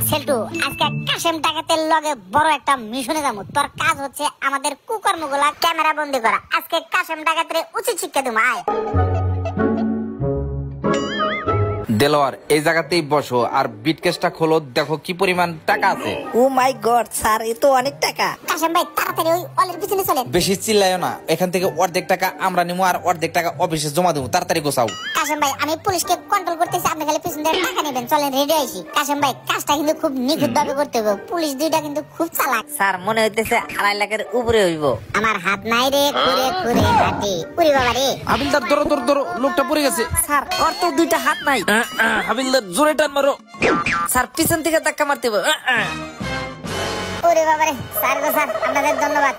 সেলটু, আজকে কাশেম ডাকাতের লগে বড় একটা মিশনে যাবো। তোর কাজ হচ্ছে আমাদের কুকর্মগুলা ক্যামেরা বন্দি করা। আজকে কাশেম ডাকাতের উচিত শিক্ষা দেবো। আয় দেলোয়ার, এই জায়গাতেই বসো আর বিটকেসটা খোলো, দেখো কি পরিমাণ টাকা আছে। ও মাই গড স্যার, এ তো অনেক টাকা। কাশেম ভাই তাড়াতাড়ি ওই অলের পিছনে চলেন। বেশি চিল্লাইও না, এখান থেকে অর্ধেক টাকা আমরা নিবো আর অর্ধেক টাকা অফিসে জমা দেবো। তাড়াতাড়ি গোছাও। কাশেম ভাই, আমি পুলিশকে কন্ট্রোল করতেছি, আপনি খালি পিছন দিয়ে টাকা নেবেন। চলেন, রেডি আইছি। কাশেম ভাই, কাজটা কিন্তু খুব নিখুঁত ভাবে করতে হবে। পুলিশ দুইটা কিন্তু খুব চালাক। স্যার মনে হইতেছে 2.5 লাখের উপরে হইব। আমার হাত নাই রে, ঘুরে ঘুরে হাঁটি। উরি বাবা রে। হাবিলদার ধরো ধরো ধরো, লোকটা পড়ে গেছে। স্যার ওর তো 2টা হাত নাই। হাবিলদার জোরে টান মারো। স্যার পিছন থেকে ধাক্কা মারতে হবে। ওরে বাবা রে। স্যার গো স্যার, আপনাদের ধন্যবাদ।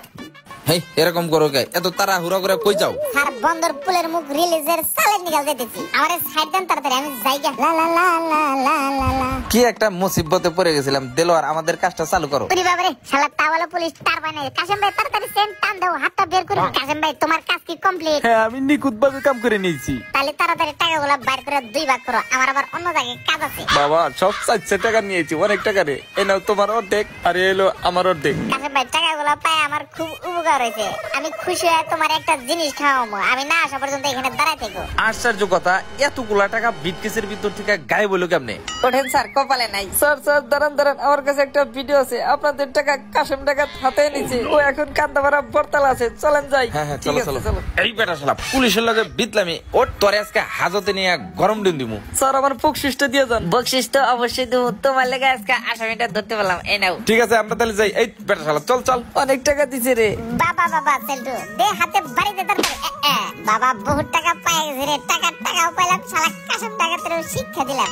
হেই, এরকম করো কে? এত তাড়াহুড়া করে কই যাও? স্যার, বন্দর পুলের মুখ রিলিজের সালেন নিকাল দিতেছি। আমারে সাইড দেন তাড়াতাড়ি, আমি যাইগা। লা লা লা লা লা লা লা। কি একটা মুসিবতে পড়ে গেছিলাম। দেলোয়ার, আমাদের কাজটা চালু করো। ওরে বাবা রে, শালা তাওয়ালা পুলিশ টার বানাই। কাশেম ভাই তাড়াতাড়ি সেন টান দাও, হাতটা বের করুন। কাশেম ভাই, তোমার কাজ কি কমপ্লিট? হ্যাঁ, আমি নিখুঁত ভাবে কাম করে নিয়েছি। তাহলে তাড়াতাড়ি টাকাগুলো বাইর করে 2 ভাগ করো। আমার আবার অন্য জায়গায় কাজ আছে। বাবা, সব 400 টাকা নিয়েছি, অনেক টাকা রে। এ নাও তোমার অর্ধেক, আর এলো আমার অর্ধেক। কাশেম ভাই, টাকাগুলো পাই আমার খুব উপকার হয়েছে। আমি খুশি হয়ে তোমার একটা জিনিস খাওয়াবো। আমি না আসা পর্যন্ত এখানে দাঁড়ায় থেকো। আশ্চর্য কথা, এতগুলা টাকা বিটকেসের ভিতর থেকে গায়েব হলো কেমনে? ওঠেন স্যার, কপালে নাই। স্যার স্যার দাঁড়ান দাঁড়ান, আমার কাছে একটা ভিডিও আছে। আপনাদের টাকা কাশেম ডাকাত হাতে নিছে। ও এখন কান্দা ভরা বরতাল আছে। চলেন যাই। হ্যাঁ হ্যাঁ, ঠিক চলো আছে, চলো। এই বেটা শালা পুলিশের লগে বিতলামি। ওর তোরে আজকে হাজতে নিয়ে গরম ডিম দিমু। স্যার, আমার বকশিসটা দিয়ে যান। বকশিস তো অবশ্যই দেবো। তোমার লেগে আজকে আসামিটা ধরতে পারলাম। এই নাও। ঠিক আছে, আমরা তাহলে যাই। এই বেটা শালা, চল চল। অনেক টাকা দিছে রে। বাবা বাবা সেলটু, দে হাতে বাড়িতে তাড়াতাড়ি। বাবা, বহুত টাকা পাই গেছে রে। টাকাও পাইলাম, শালা কাশেম ডাকাতের শিক্ষা দিলাম।